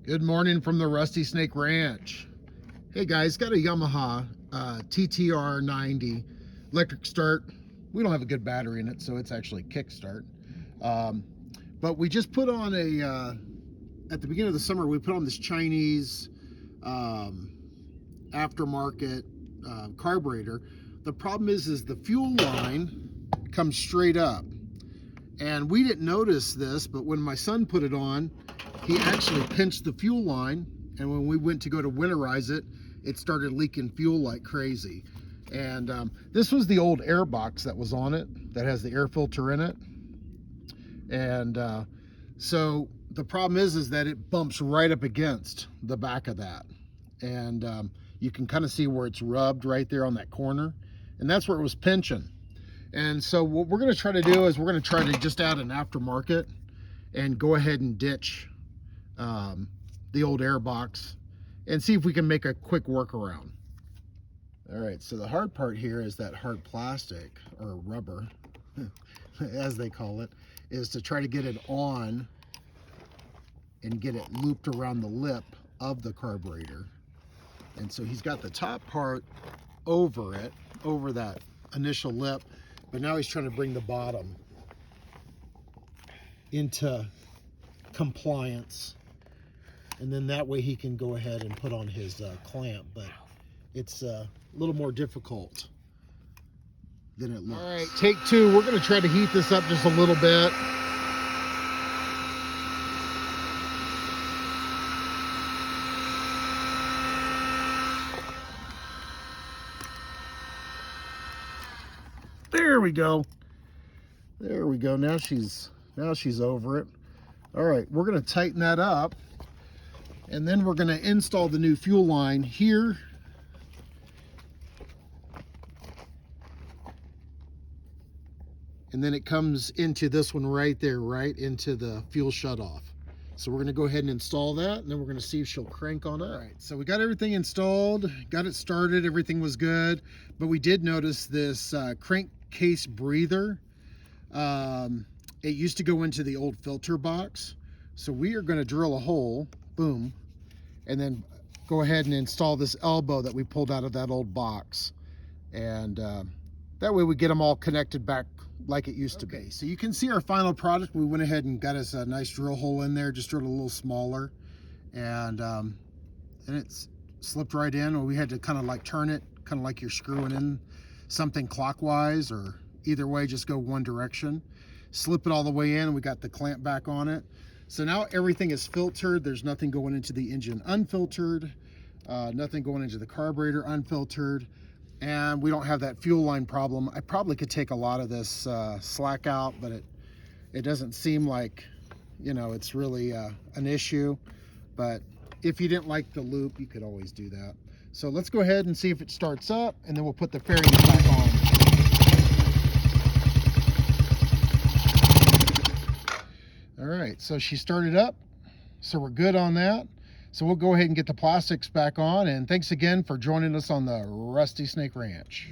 Good morning from the Rusty Snake Ranch. Hey guys, got a Yamaha TTR 90 electric start. We don't have a good battery in it, so it's actually kick start. But we just put on at the beginning of the summer, we put on this Chinese aftermarket carburetor. The problem is the fuel line comes straight up. And we didn't notice this, but when my son put it on, he actually pinched the fuel line, and when we went to go to winterize it, it started leaking fuel like crazy. And this was the old air box that was on it, that has the air filter in it. And so the problem is that it bumps right up against the back of that. And you can kind of see where it's rubbed right there on that corner. And that's where it was pinching. And so what we're going to try to do is we're going to try to just add an aftermarket and go ahead and ditch the old air box and see if we can make a quick workaround. All right, so the hard part here is that hard plastic, or rubber, as they call it, is to try to get it on and get it looped around the lip of the carburetor. And so he's got the top part over it, over that initial lip, but now he's trying to bring the bottom into compliance, and then that way he can go ahead and put on his clamp. But it's a little more difficult than it looks. All right, take two. We're going to try to heat this up just a little bit. There we go. There we go. Now she's over it. All right, we're going to tighten that up, and then we're going to install the new fuel line here. And then it comes into this one right there, right into the fuel shutoff. So we're going to go ahead and install that, and then we're going to see if she'll crank on up. All right, so we got everything installed, got it started, everything was good, but we did notice this crankcase breather. It used to go into the old filter box. So we are going to drill a hole, boom, and then go ahead and install this elbow that we pulled out of that old box. And that way we get them all connected back like it used to be. So you can see our final product. We went ahead and got us a nice drill hole in there, just drilled a little smaller, and it's slipped right in. We had to kind of like turn it, kind of like you're screwing in something clockwise, or either way, just go one direction. Slip it all the way in, and we got the clamp back on it. So now everything is filtered. There's nothing going into the engine unfiltered, nothing going into the carburetor unfiltered, and we don't have that fuel line problem. I probably could take a lot of this slack out, but it doesn't seem like, you know, it's really an issue. But if you didn't like the loop, you could always do that. So let's go ahead and see if it starts up, and then we'll put the fairings back on. All right, so she started up, so we're good on that. So we'll go ahead and get the plastics back on, and thanks again for joining us on the Rusty Snake Ranch.